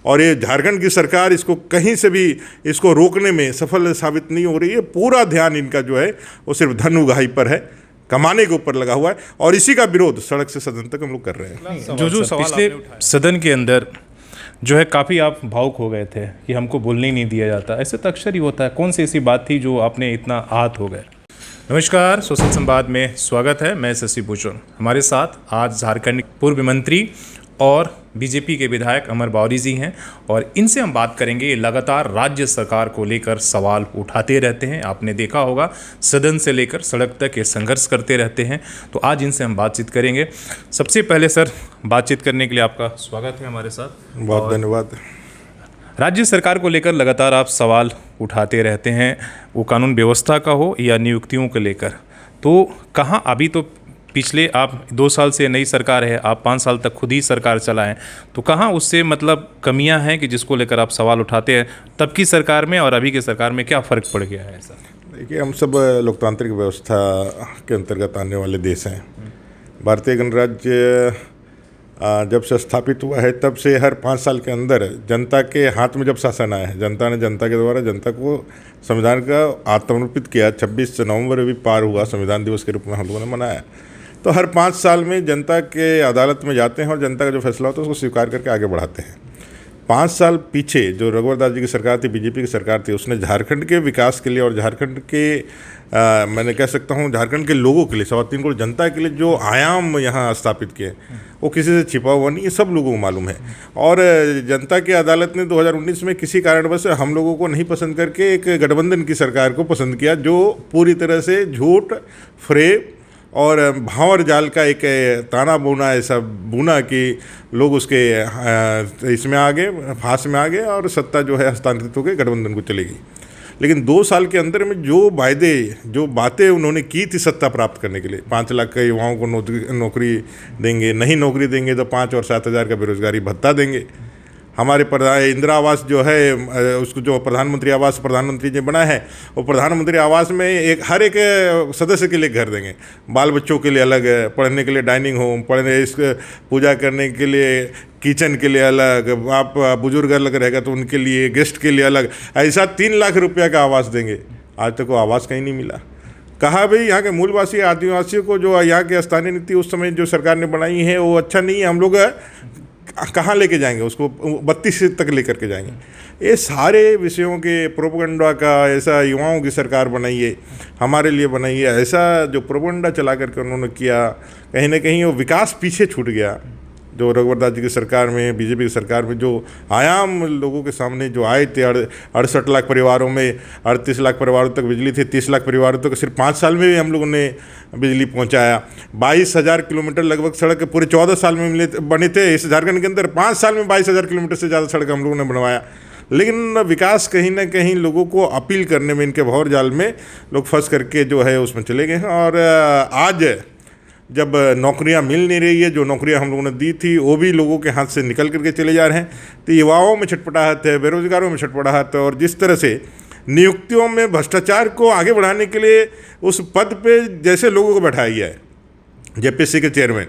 और ये झारखंड की सरकार इसको कहीं से भी इसको रोकने में सफल साबित नहीं हो रही है। पूरा ध्यान इनका जो है वो सिर्फ धन उगाही पर है, कमाने के ऊपर लगा हुआ है, और इसी का विरोध सड़क से सदन तक हम लोग कर रहे हैं। जो पिछले सदन के अंदर जो है काफ़ी आप भावुक हो गए थे कि हमको बोलने ही नहीं दिया जाता, ऐसे तो अक्सर ही होता है। कौन सी ऐसी बात थी जो आपने इतना आहत हो गए? नमस्कार, सोशल संवाद में स्वागत है। मैं शशि भूषण, हमारे साथ आज झारखंड पूर्व मंत्री और बीजेपी के विधायक अमर बावरी जी हैं, और इनसे हम बात करेंगे। ये लगातार राज्य सरकार को लेकर सवाल उठाते रहते हैं। आपने देखा होगा सदन से लेकर सड़क तक ये संघर्ष करते रहते हैं, तो आज इनसे हम बातचीत करेंगे। सबसे पहले सर, बातचीत करने के लिए आपका स्वागत है हमारे साथ। बहुत धन्यवाद। राज्य सरकार को लेकर लगातार आप सवाल उठाते रहते हैं, वो कानून व्यवस्था का हो या नियुक्तियों को लेकर, तो कहाँ अभी तो पिछले आप 2 साल से नई सरकार है, आप 5 साल तक खुद ही सरकार चलाएं, तो कहाँ उससे मतलब कमियां हैं कि जिसको लेकर आप सवाल उठाते हैं? तब की सरकार में और अभी की सरकार में क्या फ़र्क पड़ गया है ऐसा? देखिए, हम सब लोकतांत्रिक व्यवस्था के अंतर्गत आने वाले देश हैं। भारतीय गणराज्य जब से स्थापित हुआ है तब से हर 5 साल के अंदर जनता के हाथ में जब शासन आया है, जनता ने जनता के द्वारा जनता को संविधान का आत्मनिर्पित किया। 26 नवंबर भी पार हुआ, संविधान दिवस के रूप में हम लोगों ने मनाया। तो हर 5 साल में जनता के अदालत में जाते हैं और जनता का जो फैसला होता है उसको स्वीकार करके आगे बढ़ाते हैं। 5 साल पीछे जो रघुवर दास जी की सरकार थी, बीजेपी की सरकार थी, उसने झारखंड के विकास के लिए और झारखंड के मैंने कह सकता हूँ झारखंड के लोगों के लिए, 3.25 करोड़ जनता के लिए जो आयाम यहाँ स्थापित किए वो किसी से छिपा हुआ नहीं, ये सब लोगों को मालूम है। और जनता की अदालत ने 2019 में किसी कारणवश हम लोगों को नहीं पसंद करके एक गठबंधन की सरकार को पसंद किया, जो पूरी तरह से झूठ, फ्रेब और भांवर जाल का एक ताना बुना, ऐसा बुना कि लोग उसके इसमें आ गए, फांस में आ गए, और सत्ता जो है हस्तांतरित होकर गठबंधन को चली गई। लेकिन 2 साल के अंदर में जो वायदे, जो बातें उन्होंने की थी सत्ता प्राप्त करने के लिए, 5 लाख के युवाओं को नौकरी देंगे, नहीं नौकरी देंगे तो 5 और 7 हज़ार का बेरोजगारी भत्ता देंगे, हमारे इंदिरा आवास जो है उसको जो प्रधानमंत्री आवास प्रधानमंत्री जी बना है, वो प्रधानमंत्री आवास में हर एक सदस्य के लिए घर देंगे, बाल बच्चों के लिए अलग, पढ़ने के लिए डाइनिंग होम, पूजा करने के लिए किचन के लिए अलग, आप बुजुर्ग अलग रहेगा तो उनके लिए, गेस्ट के लिए अलग, ऐसा 3 लाख रुपया का आवास देंगे। आज तक वो आवास कहीं नहीं मिला। कहा भाई यहाँ के मूलवासी आदिवासियों को जो यहाँ की स्थानीय नीति उस समय जो सरकार ने बनाई है वो अच्छा नहीं है, हम लोग कहाँ लेके जाएंगे उसको, 32 तक लेकर के जाएंगे। ये सारे विषयों के प्रोपेगेंडा का, ऐसा युवाओं की सरकार बनाइए, हमारे लिए बनाइए, ऐसा जो प्रोपेगेंडा चला करके उन्होंने किया, कहीं ना कहीं वो विकास पीछे छूट गया। जो रघुवर दास जी की सरकार में, बीजेपी की सरकार में जो आयाम लोगों के सामने जो आए थे, 68 लाख परिवारों में 38 लाख परिवारों तक बिजली थी, 30 लाख परिवारों तक सिर्फ 5 साल में भी हम लोगों ने बिजली पहुंचाया। 22,000 किलोमीटर लगभग सड़क पूरे 14 साल में बने थे इस झारखंड के अंदर। 5 साल में 22,000 किलोमीटर से ज़्यादा सड़क हम लोगों ने बनवाया। लेकिन विकास कहीं ना कहीं लोगों को अपील करने में, इनके भंवर जाल में लोग फंस करके जो है उसमें चले गए हैं। और आज जब नौकरियां मिल नहीं रही है, जो नौकरियां हम लोगों ने दी थी वो भी लोगों के हाथ से निकल करके चले जा रहे हैं, तो युवाओं में छटपटाहट है, बेरोजगारों में छटपटाहट है। और जिस तरह से नियुक्तियों में भ्रष्टाचार को आगे बढ़ाने के लिए उस पद पे जैसे लोगों को बैठाया गया है, जेपीएससी के चेयरमैन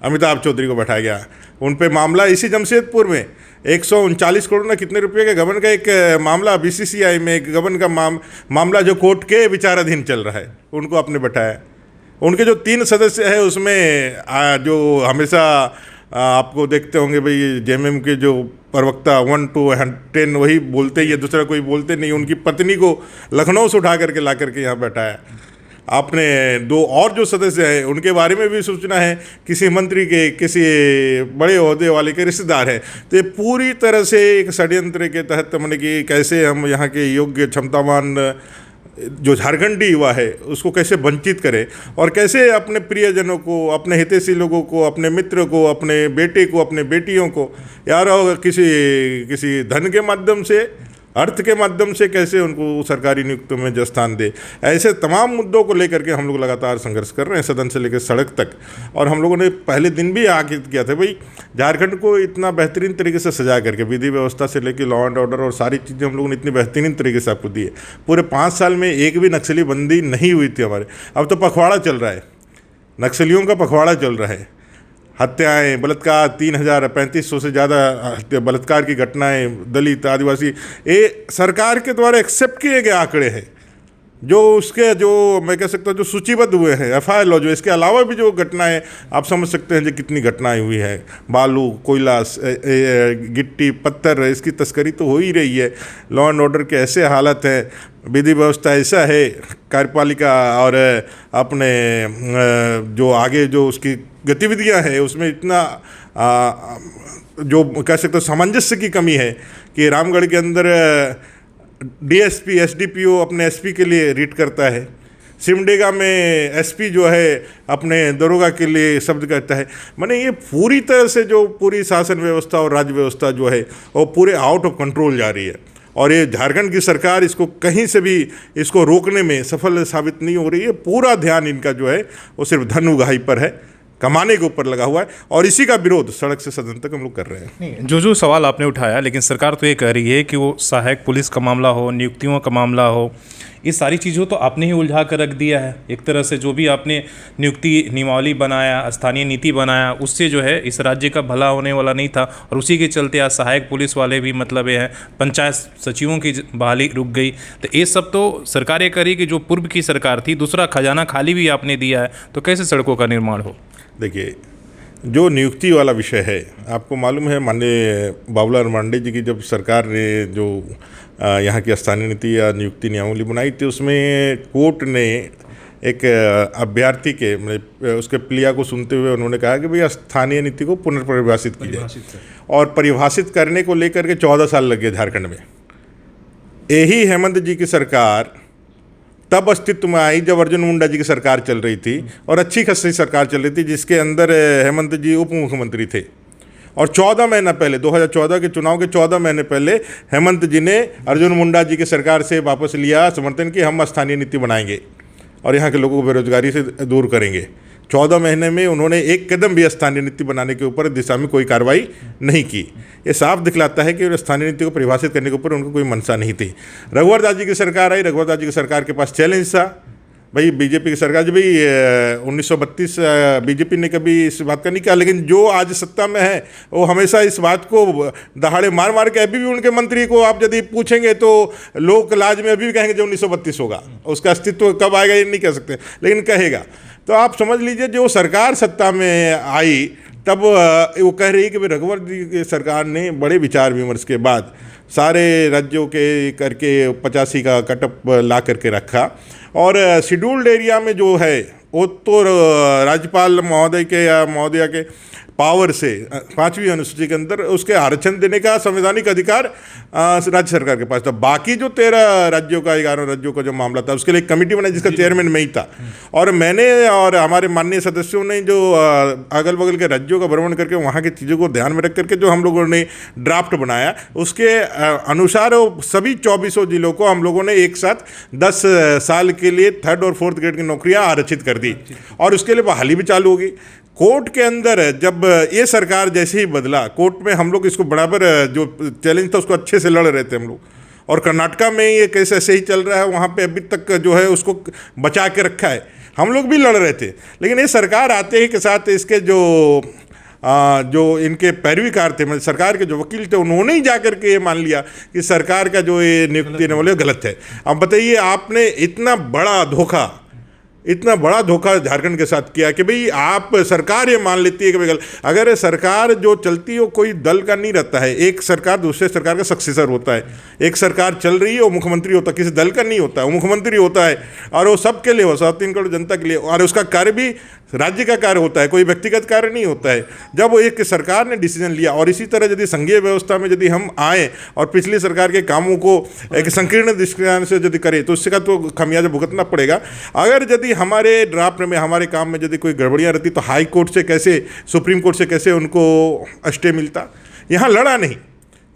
अमिताभ चौधरी को बैठाया गया, उन पे मामला इसी जमशेदपुर में 139 करोड़ ना कितने रुपये के गबन का एक मामला, बीसीसीआई में एक गबन का मामला जो कोर्ट के विचाराधीन चल रहा है, उनको आपने बैठाया। उनके जो 3 सदस्य हैं उसमें जो हमेशा आपको देखते होंगे भाई, जेएमएम के जो प्रवक्ता 1 to 10 वही बोलते ही है, दूसरा कोई बोलते नहीं। उनकी पत्नी को लखनऊ से उठा करके ला करके यहाँ बैठाया। आपने 2 और जो सदस्य हैं उनके बारे में भी सूचना है, किसी मंत्री के, किसी बड़े ओहदे वाले के रिश्तेदार हैं। तो ये पूरी तरह से एक षड्यंत्र के तहत मैंने कि कैसे हम यहाँ के योग्य क्षमतावान जो झारखंडी युवा है उसको कैसे वंचित करें, और कैसे अपने प्रियजनों को, अपने हितैषी लोगों को, अपने मित्र को, अपने बेटे को, अपने बेटियों को, यार किसी धन के माध्यम से, अर्थ के माध्यम से कैसे उनको सरकारी नियुक्तियों में स्थान दे। ऐसे तमाम मुद्दों को लेकर के हम लोग लगातार संघर्ष कर रहे हैं, सदन से लेकर सड़क तक। और हम लोगों ने पहले दिन भी आगे किया था भाई, झारखंड को इतना बेहतरीन तरीके से सजा करके, विधि व्यवस्था से लेकर लॉ एंड ऑर्डर और सारी चीज़ें हम लोगों ने इतनी बेहतरीन तरीके से आपको दी है। पूरे 5 साल में एक भी नक्सली बंदी नहीं हुई थी हमारे। अब तो पखवाड़ा चल रहा है, नक्सलियों का पखवाड़ा चल रहा है। हत्याएं, बलात्कार, 3500 से ज़्यादा बलात्कार की घटनाएं, दलित, आदिवासी, ये सरकार के द्वारा एक्सेप्ट किए गए आंकड़े हैं। जो उसके जो मैं कह सकता हूँ जो सूचीबद्ध हुए हैं FIR लॉ, जो इसके अलावा भी जो घटनाएं आप समझ सकते हैं जो कितनी घटनाएं हुई हैं, बालू, कोयला, गिट्टी, पत्थर, इसकी तस्करी तो हो ही रही है। लॉ एंड ऑर्डर के ऐसे हालत हैं, विधि व्यवस्था ऐसा है, कार्यपालिका और अपने जो आगे जो उसकी गतिविधियां हैं उसमें इतना जो कह सकते हो सामंजस्य की कमी है कि रामगढ़ के अंदर DSP SDPO अपने SP के लिए रीट करता है, सिमडेगा में SP जो है अपने दरोगा के लिए शब्द कहता है। माने ये पूरी तरह से जो पूरी शासन व्यवस्था और राज्य व्यवस्था जो है वो पूरे आउट ऑफ कंट्रोल जा रही है। और ये झारखंड की सरकार इसको कहीं से भी इसको रोकने में सफल साबित नहीं हो रही है। पूरा ध्यान इनका जो है वो सिर्फ धन उगाही पर है, कमाने के ऊपर लगा हुआ है, और इसी का विरोध सड़क से सदन तक हम लोग कर रहे हैं। नहीं, जो सवाल आपने उठाया, लेकिन सरकार तो ये कह रही है कि वो सहायक पुलिस का मामला हो, नियुक्तियों का मामला हो, ये सारी चीज़ों तो आपने ही उलझा कर रख दिया है। एक तरह से जो भी आपने नियुक्ति नियमावली बनाया, स्थानीय नीति बनाया, उससे जो है इस राज्य का भला होने वाला नहीं था, और उसी के चलते आज सहायक पुलिस वाले भी मतलब ये हैं, पंचायत सचिवों की बहाली रुक गई। तो ये सब तो सरकार ये करी कि जो पूर्व की सरकार थी, दूसरा खजाना खाली भी आपने दिया है, तो कैसे सड़कों का निर्माण हो? देखिए, जो नियुक्ति वाला विषय है, आपको मालूम है माननीय बाबूलाल मरांडी जी की जब सरकार ने जो यहाँ की स्थानीय नीति या नियुक्ति नियमावली बनाई थी, उसमें कोर्ट ने एक अभ्यर्थी के उसके प्लिया को सुनते हुए उन्होंने कहा कि भैया स्थानीय नीति को पुनर्परिभाषित कीजिए, और परिभाषित करने को लेकर के 14 साल लग गए झारखंड में। यही हेमंत जी की सरकार तब अस्तित्व में आई जब अर्जुन मुंडा जी की सरकार चल रही थी, और अच्छी खासी सरकार चल रही थी, जिसके अंदर हेमंत जी उप मुख्यमंत्री थे। और 14 महीना पहले 2014 के चुनाव के 14 महीने पहले हेमंत जी ने अर्जुन मुंडा जी की सरकार से वापस लिया समर्थन कि हम स्थानीय नीति बनाएंगे और यहाँ के लोगों को बेरोजगारी से दूर करेंगे। 14 महीने में उन्होंने एक कदम भी स्थानीय नीति बनाने के ऊपर दिशा में कोई कार्रवाई नहीं की। ये साफ दिखलाता है कि स्थानीय नीति को परिभाषित करने के ऊपर उनको कोई मंशा नहीं थी। रघुवर दास जी की सरकार आई, रघुवर दास जी की सरकार के पास चैलेंज था, भाई बीजेपी की सरकार जब भी 1932 बीजेपी ने कभी इस बात का नहीं किया, लेकिन जो आज सत्ता में है वो हमेशा इस बात को दहाड़े मार मार के, अभी भी उनके मंत्री को आप यदि पूछेंगे तो लोक लाज में अभी भी कहेंगे जो 1932 होगा, उसका अस्तित्व कब आएगा ये नहीं कह सकते, लेकिन कहेगा। तो आप समझ लीजिए जो सरकार सत्ता में आई तब वो कह रही है कि रघुवर जी की सरकार ने बड़े विचार विमर्श के बाद सारे राज्यों के करके 85 का कटअप ला करके रखा, और शेड्यूल्ड एरिया में जो है वो तो राज्यपाल महोदय के या महोदया के पावर से 5वीं अनुसूची के अंदर उसके आरक्षण देने का संवैधानिक अधिकार राज्य सरकार के पास था। बाकी जो 13 राज्यों का 11 राज्यों का जो मामला था उसके लिए एक कमेटी बनाई जिसका चेयरमैन मैं ही था, और मैंने और हमारे माननीय सदस्यों ने जो अगल बगल के राज्यों का भ्रमण करके वहाँ की चीज़ों को ध्यान में रख करके जो हम लोगों ने ड्राफ्ट बनाया उसके अनुसार सभी 24 जिलों को हम लोगों ने एक साथ 10 साल के लिए 3rd और 4th ग्रेड की नौकरियाँ आरक्षित कर दी, और उसके लिए बहाली भी चालू होगी। कोर्ट के अंदर जब ये सरकार जैसे ही बदला, कोर्ट में हम लोग इसको बराबर जो चैलेंज था उसको अच्छे से लड़ रहे थे हम लोग, और कर्नाटका में ये केस ऐसे ही चल रहा है, वहाँ पे अभी तक जो है उसको बचा के रखा है, हम लोग भी लड़ रहे थे। लेकिन ये सरकार आते ही के साथ इसके जो इनके पैरवीकार थे, मतलब सरकार के जो वकील थे, उन्होंने ही जाकर के ये मान लिया कि सरकार का जो ये नियुक्ति वाले गलत है। अब बताइए, आपने इतना बड़ा धोखा झारखंड के साथ किया कि भाई आप सरकार ये मान लेती है कि भाई अगर सरकार जो चलती है वो कोई दल का नहीं रहता है, एक सरकार दूसरे सरकार का सक्सेसर होता है। एक सरकार चल रही है वो मुख्यमंत्री होता है, किसी दल का नहीं होता है, वो मुख्यमंत्री होता है, और वो सबके लिए, वो 3 करोड़ जनता के लिए, और उसका कार्य भी राज्य का कार्य होता है, कोई व्यक्तिगत कार्य नहीं होता है। जब वो एक सरकार ने डिसीजन लिया, और इसी तरह यदि संघीय व्यवस्था में यदि हम आए और पिछली सरकार के कामों को एक संकीर्ण दृष्टिकोण से यदि करें तो उसका तो खामियाजा भुगतना पड़ेगा। अगर यदि हमारे ड्राफ्ट में, हमारे काम में यदि कोई गड़बड़ियाँ रहती तो हाई कोर्ट से कैसे, सुप्रीम कोर्ट से कैसे उनको स्टे मिलता। यहाँ लड़ा नहीं,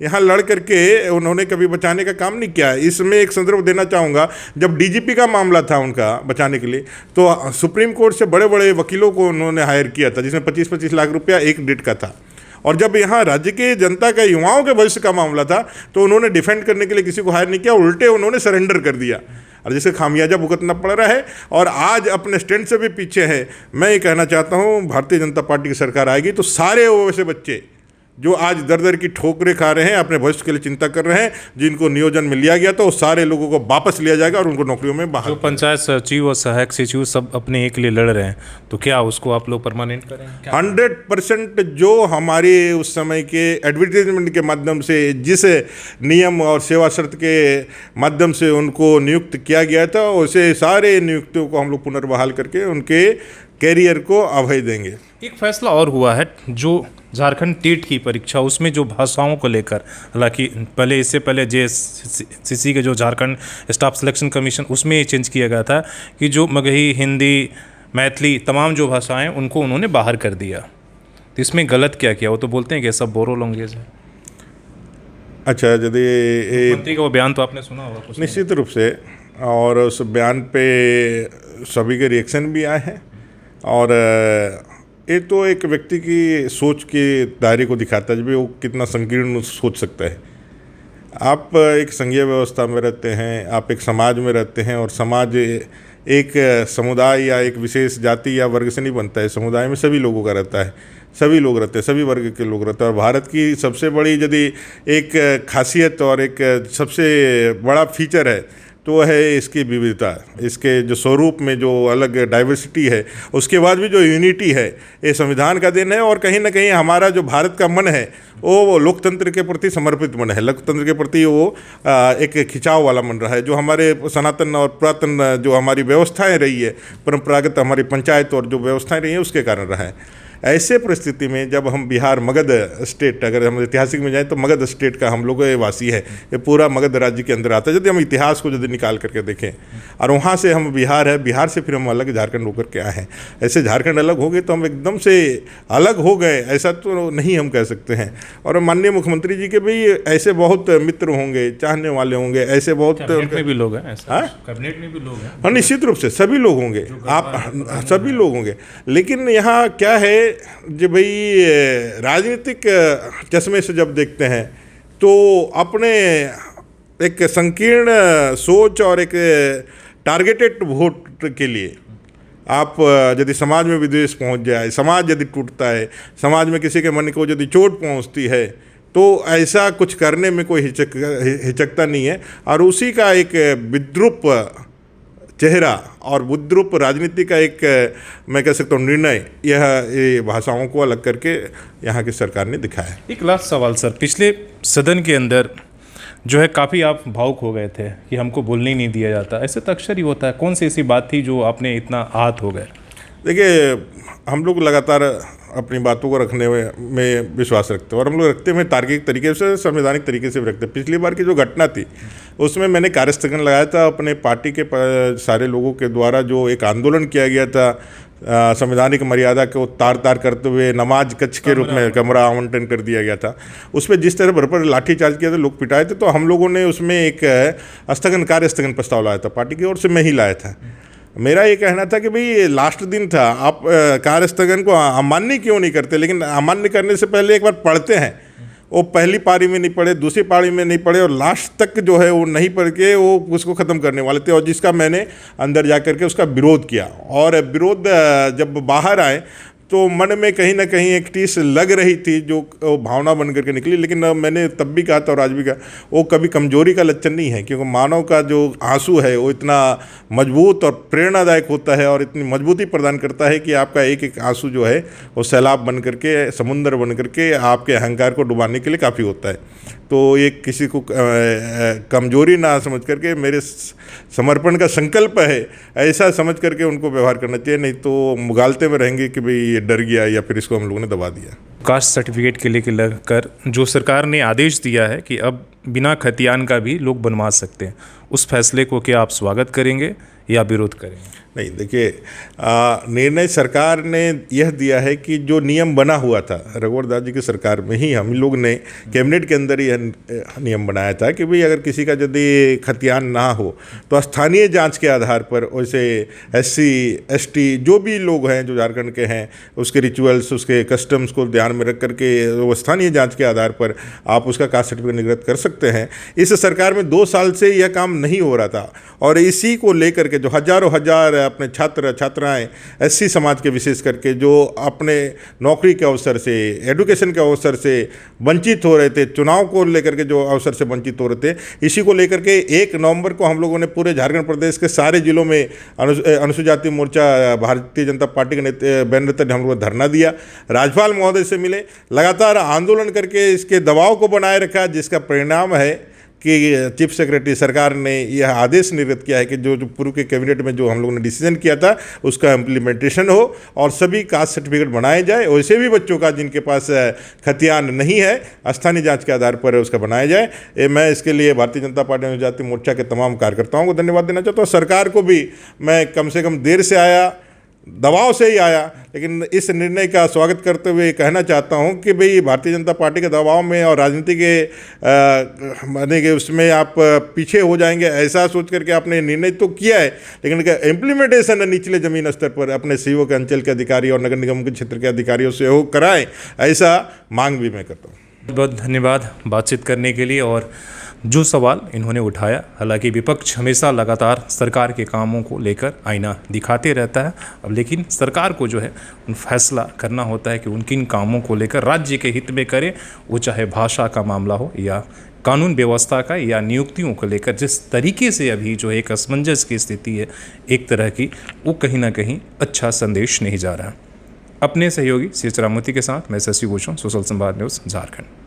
यहाँ लड़ करके उन्होंने कभी बचाने का काम नहीं किया। इसमें एक संदर्भ देना चाहूँगा, जब डीजीपी का मामला था उनका बचाने के लिए, तो सुप्रीम कोर्ट से बड़े बड़े वकीलों को उन्होंने हायर किया था, जिसमें 25-25 लाख रुपया एक डेट का था। और जब यहाँ राज्य के जनता का, युवाओं के भविष्य का मामला था, तो उन्होंने डिफेंड करने के लिए किसी को हायर नहीं किया, उल्टे उन्होंने सरेंडर कर दिया। और जिसका खामियाजा भुगतना पड़ रहा है और आज अपने स्टैंड से भी पीछे है। मैं ये कहना चाहता हूँ, भारतीय जनता पार्टी की सरकार आएगी तो सारे वो वैसे बच्चे जो आज दर दर की ठोकरें खा रहे हैं, अपने भविष्य के लिए चिंता कर रहे हैं, जिनको नियोजन में लिया गया था, वो सारे लोगों को वापस लिया जाएगा और उनको नौकरियों में बहाल। जो पंचायत सचिव और सहायक सचिव सब अपने एक लिए लड़ रहे हैं, तो क्या उसको आप लोग परमानेंट करेंगे? 100% जो हमारे उस समय के एडवर्टीजमेंट के माध्यम से जिस नियम और सेवा शर्त के माध्यम से उनको नियुक्त किया गया था, उसे सारे नियुक्तियों को हम लोग पुनर्बहाल करके उनके कैरियर को अभय देंगे। एक फैसला और हुआ है, जो झारखंड टेट की परीक्षा, उसमें जो भाषाओं को लेकर, हालांकि इससे पहले JSCC के जो झारखंड स्टाफ सिलेक्शन कमीशन, उसमें ये चेंज किया गया था कि जो मगही, हिंदी, मैथिली तमाम जो भाषाएं उनको उन्होंने बाहर कर दिया। तो इसमें गलत क्या किया? वो तो बोलते हैं कि सब बोरो लैंग्वेज है। अच्छा, यदि मंत्री का वो बयान तो आपने सुना होगा कुछ? निश्चित रूप से, और उस बयान पे सभी के रिएक्शन भी आए हैं और ये तो एक व्यक्ति की सोच के दायरे को दिखाता है, जब वो कितना संकीर्ण सोच सकता है। आप एक संघीय व्यवस्था में रहते हैं, आप एक समाज में रहते हैं और समाज एक समुदाय या एक विशेष जाति या वर्ग से नहीं बनता है। समुदाय में सभी लोगों का रहता है, सभी लोग रहते हैं, सभी वर्ग के लोग रहते हैं। और भारत की सबसे बड़ी यदि एक खासियत और एक सबसे बड़ा फीचर है तो है इसकी विविधता, इसके जो स्वरूप में जो अलग डाइवर्सिटी है, उसके बाद भी जो यूनिटी है, ये संविधान का देन है। और कहीं ना कहीं हमारा जो भारत का मन है वो लोकतंत्र के प्रति समर्पित मन है। लोकतंत्र के प्रति वो एक खिंचाव वाला मन रहा है, जो हमारे सनातन और पुरातन जो हमारी व्यवस्थाएं रही है, परंपरागत हमारी पंचायत और जो व्यवस्थाएं रही हैं, उसके कारण रहा है। ऐसे परिस्थिति में जब हम बिहार मगध स्टेट, अगर हम ऐतिहासिक में जाएं तो मगध स्टेट का हम लोग वासी है, ये पूरा मगध राज्य के अंदर आता है। यदि हम इतिहास को यदि निकाल करके देखें और वहाँ से हम बिहार है, बिहार से फिर हम अलग झारखंड होकर के आए हैं। ऐसे झारखंड अलग हो गए तो हम एकदम से अलग हो गए, ऐसा तो नहीं हम कह सकते हैं। और माननीय मुख्यमंत्री जी के भी ऐसे बहुत मित्र होंगे, चाहने वाले होंगे, ऐसे बहुत कैबिनेट में भी लोग हैं, कैबिनेट में भी लोग हैं। हाँ, निश्चित रूप से सभी लोग होंगे, आप सभी लोग होंगे। लेकिन यहाँ क्या है, जो भाई राजनीतिक चश्मे से जब देखते हैं तो अपने एक संकीर्ण सोच और एक टारगेटेड वोट के लिए आप यदि समाज में विद्वेष पहुंच जाए, समाज यदि टूटता है, समाज में किसी के मन को यदि चोट पहुंचती है, तो ऐसा कुछ करने में कोई हिचकता नहीं है। और उसी का एक विद्रूप चेहरा और विद्रूप राजनीति का एक, मैं कह सकता हूँ, निर्णय ये भाषाओं को अलग करके यहाँ की सरकार ने दिखाया। एक लास्ट सवाल सर, पिछले सदन के अंदर जो है काफ़ी आप भावुक हो गए थे कि हमको बोलने ही नहीं दिया जाता, ऐसे तो अक्सर ही होता है। कौन सी ऐसी बात थी जो आपने इतना आहत हो गए? देखिए, हम लोग लगातार अपनी बातों को रखने में विश्वास रखते हैं और हम लोग रखते हैं तार्किक तरीके से, संवैधानिक तरीके से भी रखते हैं। पिछली बार की जो घटना थी उसमें मैंने कार्यस्थगन लगाया था अपने पार्टी के सारे लोगों के द्वारा। जो एक आंदोलन किया गया था संवैधानिक मर्यादा को तार करते हुए, नमाज कक्ष के रूप में कमरा आवंटन कर दिया गया था, उस पर जिस तरह भरपूर लाठीचार्ज किया था, लोग पिटाए थे, तो हम लोगों ने उसमें एक कार्यस्थगन प्रस्ताव लाया था, पार्टी की ओर से मैं ही लाया था। मेरा ये कहना था कि भाई लास्ट दिन था, आप कार्यस्थगन को अमान्य क्यों नहीं करते? लेकिन अमान्य करने से पहले एक बार पढ़ते हैं। वो पहली पारी में नहीं पढ़े, दूसरी पारी में नहीं पढ़े और लास्ट तक जो है वो नहीं पढ़ के वो उसको ख़त्म करने वाले थे, और जिसका मैंने अंदर जा कर के उसका विरोध किया। और विरोध जब बाहर आए तो मन में कहीं ना कहीं एक टीस लग रही थी, जो भावना बन करके निकली। लेकिन मैंने तब भी कहा था और आज भी कहा, वो कभी कमजोरी का लक्षण नहीं है, क्योंकि मानव का जो आंसू है वो इतना मजबूत और प्रेरणादायक होता है और इतनी मजबूती प्रदान करता है कि आपका एक एक आंसू जो है वो सैलाब बन करके, समुंदर बन करके आपके अहंकार को डुबाने के लिए काफ़ी होता है। तो ये किसी को कमजोरी ना समझ करके मेरे समर्पण का संकल्प है, ऐसा समझ करके उनको व्यवहार करना चाहिए। नहीं तो मुगालते में रहेंगे कि भाई ये डर गया या फिर इसको हम लोगों ने दबा दिया। कास्ट सर्टिफिकेट के लिए लेकर जो सरकार ने आदेश दिया है कि अब बिना खतियान का भी लोग बनवा सकते हैं, उस फैसले को क्या आप स्वागत करेंगे या विरोध करेंगे? नहीं, देखिए, निर्णय सरकार ने यह दिया है कि जो नियम बना हुआ था रघुवर दास जी की सरकार में ही, हम लोग ने कैबिनेट के अंदर यह नियम बनाया था कि भाई अगर किसी का यदि खतियान ना हो तो स्थानीय जांच के आधार पर, वैसे SC ST जो भी लोग हैं जो झारखंड के हैं, उसके रिचुअल्स, उसके कस्टम्स को ध्यान में रख करके वो स्थानीय जांच के आधार पर आप उसका कास्ट सर्टिफिकेट निर्गत कर सकते हैं। इस सरकार में 2 साल से यह काम नहीं हो रहा था और इसी को लेकर के जो हजारों हजार अपने छात्र छात्राएं SC समाज के विशेष करके जो अपने नौकरी के अवसर से, एजुकेशन के अवसर से वंचित हो रहे थे, चुनाव को लेकर के जो अवसर से वंचित हो रहे थे, इसी को लेकर के 1 नवंबर को हम लोगों ने पूरे झारखंड प्रदेश के सारे जिलों में अनुसूचित जाति मोर्चा भारतीय जनता पार्टी के बैनर तले हम लोगों ने धरना दिया, राज्यपाल महोदय से मिले, लगातार आंदोलन करके इसके दबाव को बनाए रखा, जिसका परिणाम है कि चीफ सेक्रेटरी सरकार ने यह आदेश निर्गत किया है कि जो पूर्व के कैबिनेट में जो हम लोगों ने डिसीजन किया था उसका इम्प्लीमेंटेशन हो और सभी कास्ट सर्टिफिकेट बनाए जाए। वैसे भी बच्चों का जिनके पास खतियान नहीं है, स्थानीय जांच के आधार पर उसका बनाया जाए। मैं इसके लिए भारतीय जनता पार्टी अनुसूचित जाति मोर्चा के तमाम कार्यकर्ताओं को धन्यवाद देना चाहता हूँ। सरकार को भी मैं कम से कम देर से आया, दबाव से ही आया, लेकिन इस निर्णय का स्वागत करते हुए कहना चाहता हूं कि भाई भारतीय जनता पार्टी के दबाव में और राजनीति के माने कि उसमें आप पीछे हो जाएंगे, ऐसा सोच करके आपने निर्णय तो किया है, लेकिन इम्प्लीमेंटेशन निचले ज़मीन स्तर पर अपने सीओ के, अंचल के अधिकारी और नगर निगम के क्षेत्र के अधिकारियों से हो कराएं, ऐसा मांग भी मैं करता हूँ। बहुत धन्यवाद बातचीत करने के लिए। और जो सवाल इन्होंने उठाया, हालांकि विपक्ष हमेशा लगातार सरकार के कामों को लेकर आईना दिखाते रहता है, अब लेकिन सरकार को जो है फैसला करना होता है कि उन किन कामों को लेकर राज्य के हित में करे, वो चाहे भाषा का मामला हो या कानून व्यवस्था का या नियुक्तियों को लेकर जिस तरीके से अभी जो एक असमंजस की स्थिति है एक तरह की, वो कहीं ना कहीं अच्छा संदेश नहीं जा रहा है। अपने सहयोगी सी चिरामूर्ति के साथ मैं शशि भूषण, सोशल संवाद न्यूज़ झारखंड।